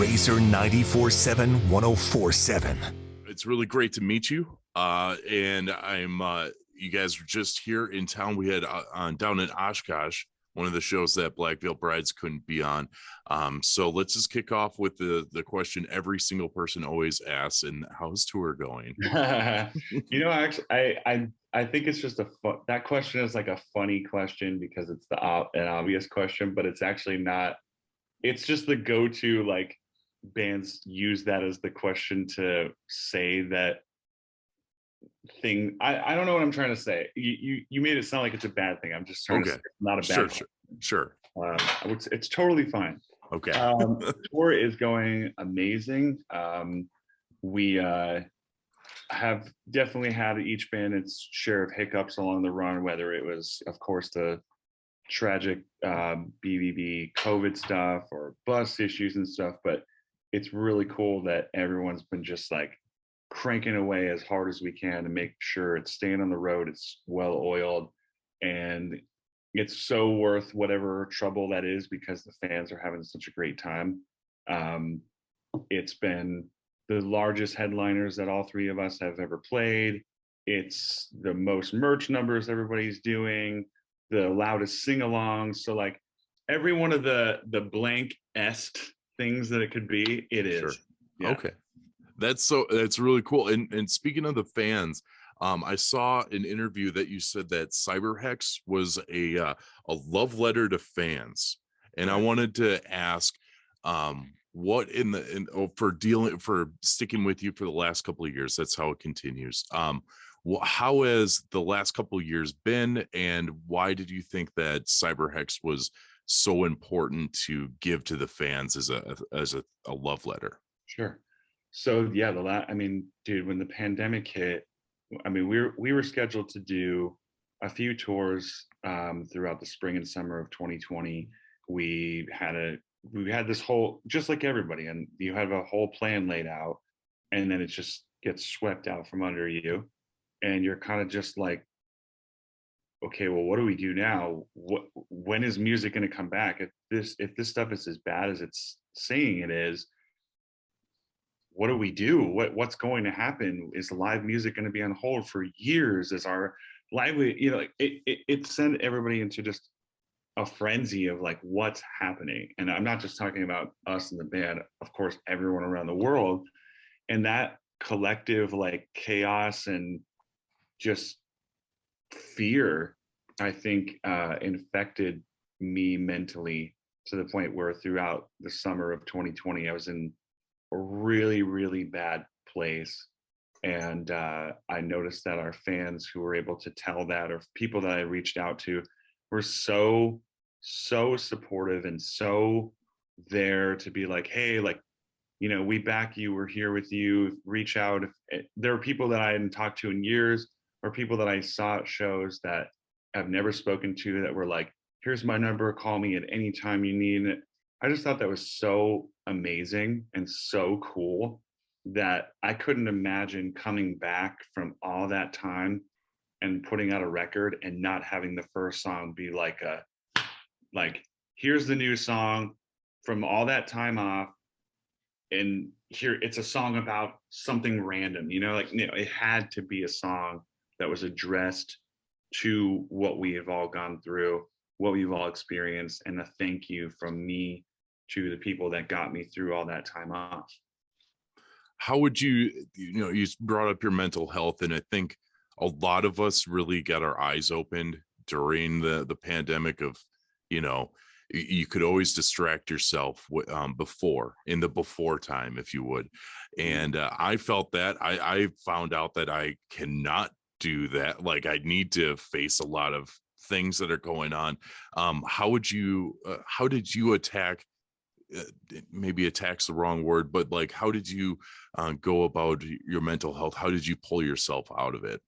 Razor 94.7 104.7. It's really great to meet you. And I'm you guys were just here in town. We had on down in Oshkosh, one of the shows that Black Veil Brides couldn't be on. So let's just kick off with the question every single person always asks, and how's tour going? Actually, I think it's just that question is like a funny question because it's an obvious question, but it's actually not. It's just the go-to, like, bands use that as the question to say that thing. I don't know what I'm trying to say. You made it sound like it's a bad thing. I'm just trying to say it's not a bad question. Sure. It's totally fine. Okay. Tour is going amazing. We have definitely had each band its share of hiccups along the run, whether it was, of course, the tragic BBB COVID stuff or bus issues and stuff, but it's really cool that everyone's been just like cranking away as hard as we can to make sure it's staying on the road, it's well oiled, and it's so worth whatever trouble that is because the fans are having such a great time. It's been the largest headliners that all three of us have ever played. It's the most merch numbers everybody's doing, the loudest sing-alongs. So like every one of the blank-est things that it could be, it is. Sure. Yeah. Okay. That's really cool. And speaking of the fans, I saw an interview that you said that Cyberhex was a love letter to fans. And I wanted to ask, what for sticking with you for the last couple of years, that's how it continues. How has the last couple of years been, and why did you think that Cyberhex was so important to give to the fans as a love letter? Sure. So yeah, dude, when the pandemic hit, we were scheduled to do a few tours throughout the spring and summer of 2020. We had this whole, just like everybody, and you have a whole plan laid out, and then it just gets swept out from under you, and you're kind of just like, okay, well, what do we do now? When is music going to come back? If this stuff is as bad as it's saying it is, what do we do? What's going to happen? Is live music going to be on hold for years? Is our lively, it sent everybody into just a frenzy of like, what's happening? And I'm not just talking about us and the band, of course, everyone around the world. And that collective like chaos and just fear, I think, infected me mentally to the point where throughout the summer of 2020, I was in a really, really bad place. And I noticed that our fans who were able to tell that, or people that I reached out to, were so supportive and so there to be like, hey, like, we back you, we're here with you, reach out. There are people that I hadn't talked to in years, or people that I saw at shows that I've never spoken to that were like, here's my number, call me at any time you need it. I just thought that was so amazing and so cool that I couldn't imagine coming back from all that time and putting out a record and not having the first song be like here's the new song from all that time off, and here it's a song about something random, it had to be a song that was addressed to what we have all gone through, what we've all experienced, and a thank you from me to the people that got me through all that time off. How would you brought up your mental health, and I think a lot of us really got our eyes opened during the pandemic of, you could always distract yourself in the before time, if you would. And I felt that I found out that I cannot do that. Like, I need to face a lot of things that are going on. How did you attack, maybe attack's the wrong word, but like, how did you go about your mental health? How did you pull yourself out of it?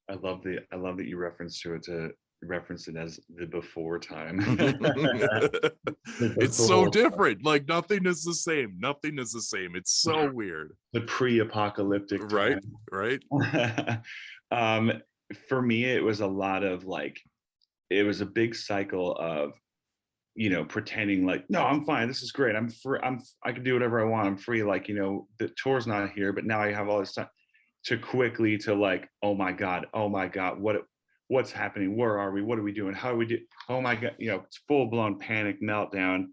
I love that you reference it as the before time. It's so different. Like, nothing is the same. It's so weird. The pre-apocalyptic time. Right. For me, it was a lot of like, it was a big cycle of you know, pretending like, no, I'm fine, this is great, I'm free, I can do whatever I want, I'm free, like, you know, the tour's not here, but now I have all this time, to quickly to like, oh my god, what's happening, where are we, what are we doing, how do we do, oh my god, you know, it's full-blown panic meltdown.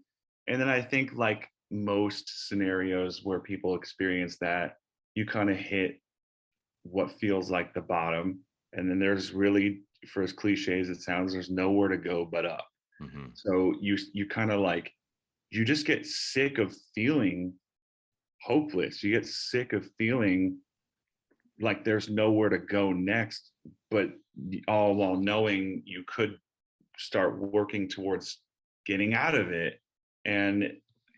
And then I think like most scenarios where people experience that, you kind of hit what feels like the bottom, and then there's really, for as cliche as it sounds, there's nowhere to go but up. Hmm. So you kind of like, you just get sick of feeling hopeless, you get sick of feeling like there's nowhere to go next, but all while knowing you could start working towards getting out of it. And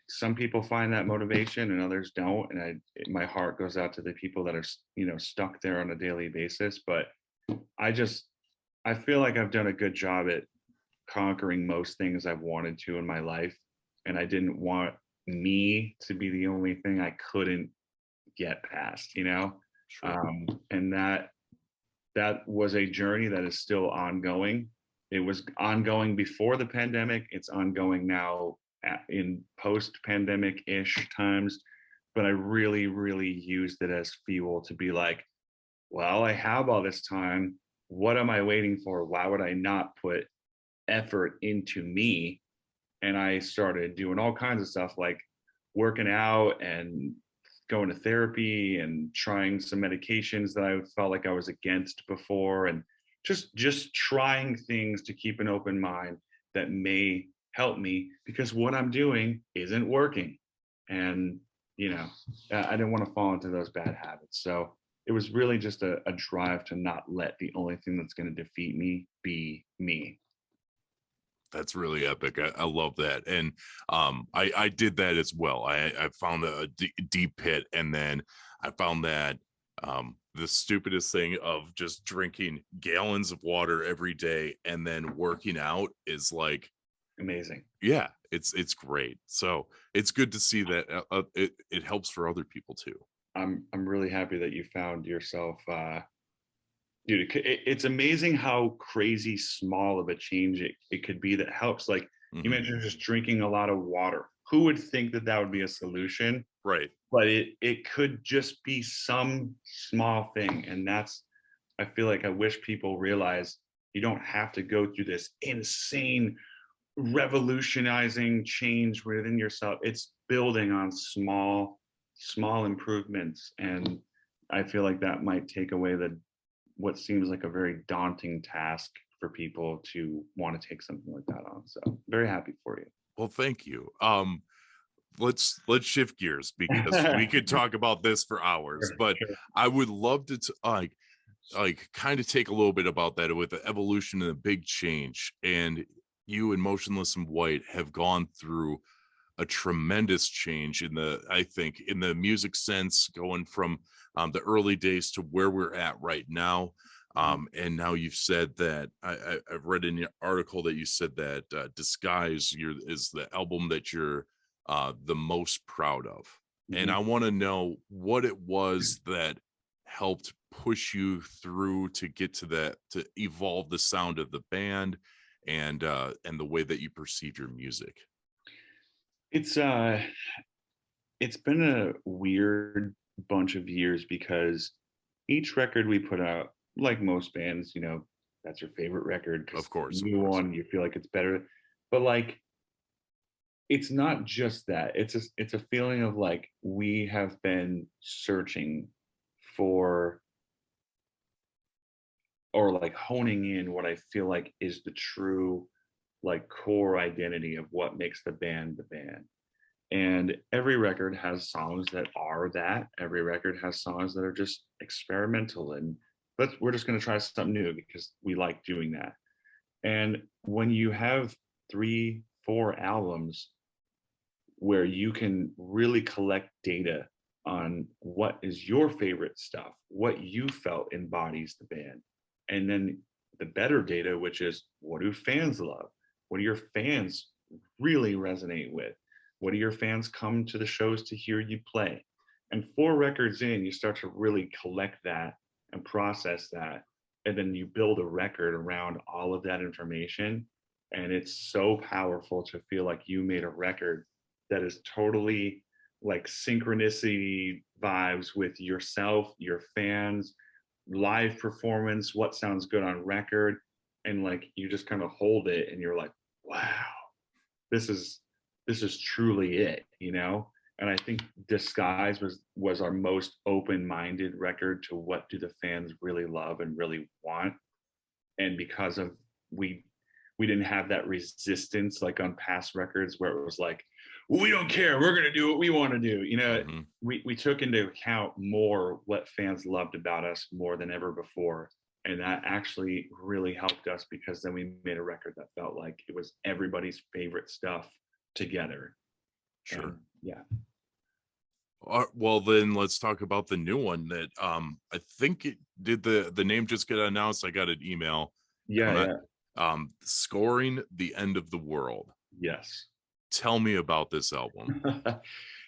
some people find that motivation and others don't, and my heart goes out to the people that are, you know, stuck there on a daily basis. But I feel like I've done a good job at conquering most things I've wanted to in my life, and I didn't want me to be the only thing I couldn't get past, you know. Sure. And that was a journey that is still ongoing. It was ongoing before the pandemic, it's ongoing now in post-pandemic-ish times. But I really, really used it as fuel to be like, well, I have all this time, what am I waiting for, why would I not put effort into me? And I started doing all kinds of stuff like working out and going to therapy and trying some medications that I felt like I was against before, and just trying things to keep an open mind that may help me, because what I'm doing isn't working. And you know, I didn't want to fall into those bad habits. So it was really just a drive to not let the only thing that's going to defeat me be me. That's really epic. I love that. And I did that as well. I found a deep pit, and then I found that the stupidest thing of just drinking gallons of water every day and then working out is like Amazing. yeah, it's great. So it's good to see that it helps for other people too. I'm really happy that you found yourself, dude. It's amazing how crazy small of a change it could be that helps. Like you Hmm. mentioned, just drinking a lot of water. Who would think that that would be a solution? Right. But it could just be some small thing, and that's, I feel like I wish people realize you don't have to go through this insane revolutionizing change within yourself. It's building on small improvements. And I feel like that might take away the, what seems like a very daunting task for people to want to take something like that on. So very happy for Well, thank you. Let's shift gears because we you. could talk about this for hours, but Sure. I would love to like kind of take a little bit about that with the evolution and the big change. And you and Motionless in White have gone through a tremendous change in the, I think, in the music sense, going from the early days to where we're at right now. And now you've said that I've read in your article that you said that Disguise is the album that you're the most proud of. And Mhm. I want to know what it was that helped push you through to get to that, to evolve the sound of the band and the way that you perceive your music. It's it's been a weird bunch of years because each record we put out, like most bands, you know, that's your favorite record Of because course, of new course. one, you feel like it's better. But like, it's not just that. It's a feeling of like we have been searching for, or like honing in what I feel like is the true like core identity of what makes the band the band. And every record has songs that are that. Every record has songs that are just experimental and we're just going to try something new because we like doing that. And when you have 3 4 albums where you can really collect data on what is your favorite stuff, what you felt embodies the band, and then the better data, which is what do fans love? What do your fans really resonate with? What do your fans come to the shows to hear you play? And 4 records in, you start to really collect that and process that. And then you build a record around all of that information. And it's so powerful to feel like you made a record that is totally like synchronicity vibes with yourself, your fans, live performance, what sounds good on record. And like you just kind of hold it and you're like, wow, this is truly it, you know? And I think Disguise was our most open-minded record to what do the fans really love and really want. And because of we didn't have that resistance like on past records where it was like, we don't care, we're gonna do what we want to do, you know. We took into account more what fans loved about us more than ever before, and that actually really helped us because then we made a record that felt like it was everybody's favorite stuff together. Sure. And yeah. Well, then let's talk about the new one that I think it did. The name just get announced. I got an email. Yeah. Scoring the End of the World. Yes. Tell me about this album.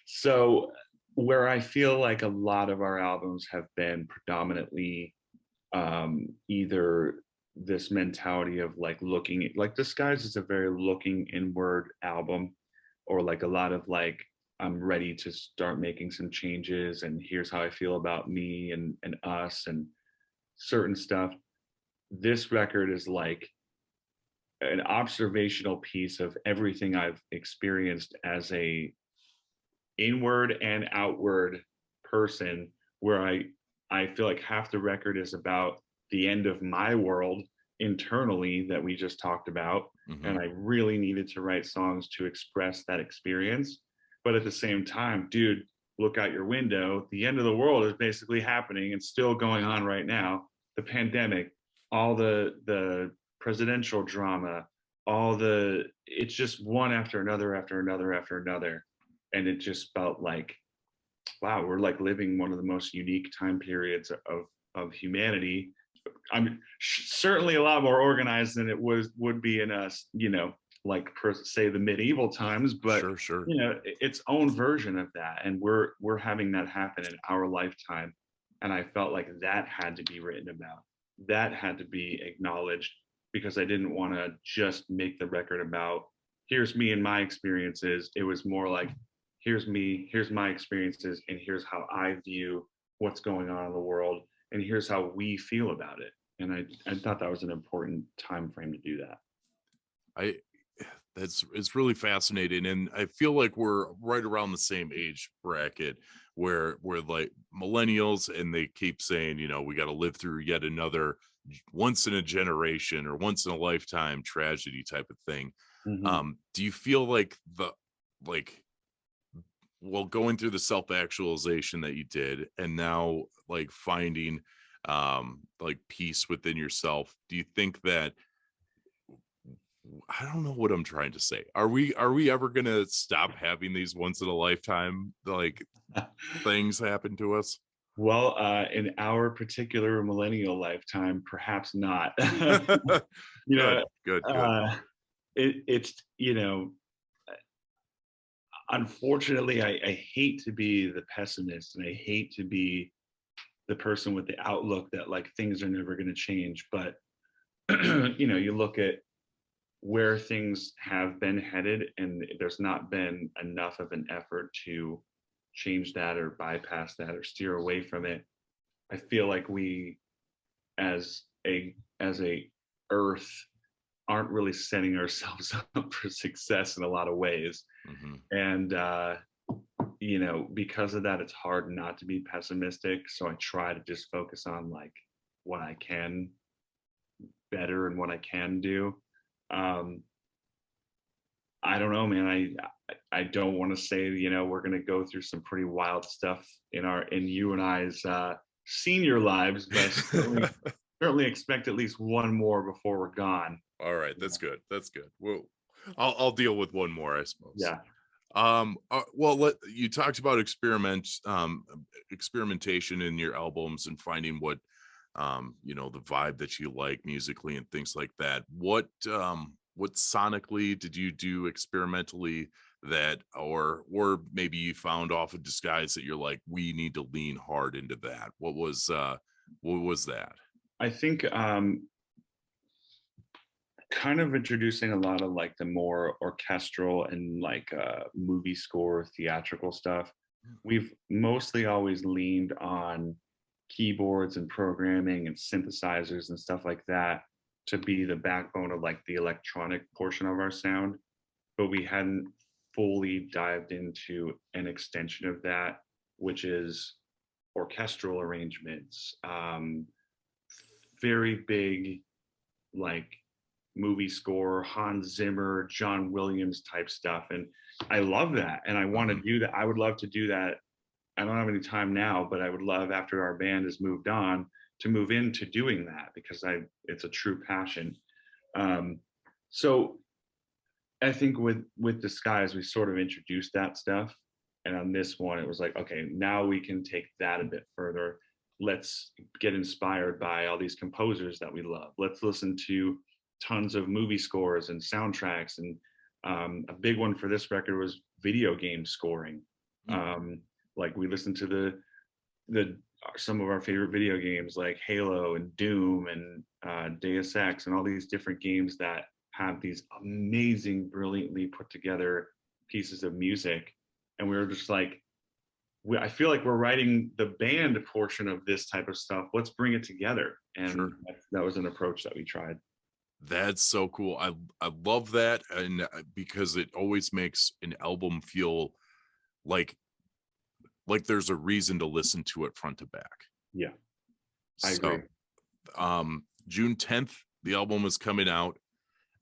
So where I feel like a lot of our albums have been predominantly either this mentality of like looking like Disguise is a very looking inward album, or like a lot of like I'm ready to start making some changes and here's how I feel about me and us and certain stuff. This record is like an observational piece of everything I've experienced as a inward and outward person, where I feel like half the record is about the end of my world internally that we just talked about. And I really needed to write songs to express that experience. But at the same time, dude, look out your window. The end of the world is basically happening and still going on right now. The pandemic, all the presidential drama, it's just one after another after another after another. And it just felt like, wow, we're like living one of the most unique time periods of humanity. I'm certainly a lot more organized than it would be in us, you know, like per say the medieval times, but sure. you know, its own version of that. And we're having that happen in our lifetime. And I felt like that had to be written about. That had to be acknowledged, because I didn't want to just make the record about here's me and my experiences. It was more like, here's me, here's my experiences, and here's how I view what's going on in the world, and here's how we feel about it. And I thought that was an important time frame to do that. It's really fascinating, and I feel like we're right around the same age bracket where we're like millennials, and they keep saying, you know, we got to live through yet another once in a generation or once in a lifetime tragedy type of thing. Do you feel like going through the self-actualization that you did and now like finding like peace within yourself, do you think that, I don't know what I'm trying to say, are we ever gonna stop having these once in a lifetime like things happen to us? Well, in our particular millennial lifetime, perhaps not. You know, Good. it's, you know, unfortunately, I hate to be the pessimist, and I hate to be the person with the outlook that like things are never going to change. But you know, you look at where things have been headed, and there's not been enough of an effort to change that or bypass that or steer away from it. I feel like we, as a Earth, aren't really setting ourselves up for success in a lot of ways. And you know, because of that, it's hard not to be pessimistic. So I try to just focus on like what I can better and what I can do. I don't know, man. I don't want to say, you know, we're gonna go through some pretty wild stuff in you and I's senior lives, but certainly expect at least one more before we're gone. All right, that's good. Well, I'll deal with one more, I suppose. Yeah. Well, you talked about experimentation in your albums and finding what you know, the vibe that you like musically and things like that. What sonically did you do experimentally that, or maybe you found off of Disguise that you're like, we need to lean hard into that? What was that? I think kind of introducing a lot of like the more orchestral and like movie score theatrical stuff. We've mostly always leaned on keyboards and programming and synthesizers and stuff like that to be the backbone of like the electronic portion of our sound, but we hadn't fully dived into an extension of that, which is orchestral arrangements, very big like movie score, Hans Zimmer, John Williams type stuff. And I love that. And I want to do that. I would love to do that. I don't have any time now, but I would love, after our band has moved on, to move into doing that, because it's a true passion. So I think with Disguise, we sort of introduced that stuff. And on this one, it was like, okay, now we can take that a bit further. Let's get inspired by all these composers that we love. Let's listen to tons of movie scores and soundtracks. And a big one for this record was video game scoring. Like we listened to some of our favorite video games like Halo and Doom and Deus Ex and all these different games that have these amazing, brilliantly put together pieces of music. And we were just like, I feel like we're writing the band portion of this type of stuff. Let's bring it together. And Sure. that was an approach that we tried. That's so cool. I love that. And because it always makes an album feel like there's a reason to listen to it front to back. Yeah, I agree. June 10th, the album is coming out.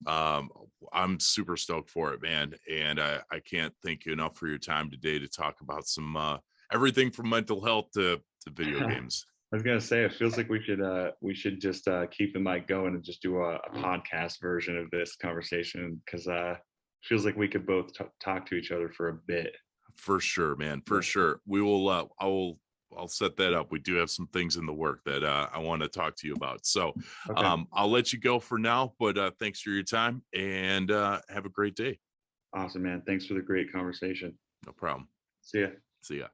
I'm super stoked for it, man. And I can't thank you enough for your time today to talk about some everything from mental health to video games. I was gonna say, it feels like we should just keep the mic going and just do a podcast version of this conversation, because feels like we could both talk to each other for a bit. For sure, man. For sure. We will. I'll set that up. We do have some things in the work that I want to talk to you about. So Okay. I'll let you go for now, but thanks for your time, and have a great day. Awesome, man. Thanks for the great conversation. No problem. See ya. See ya.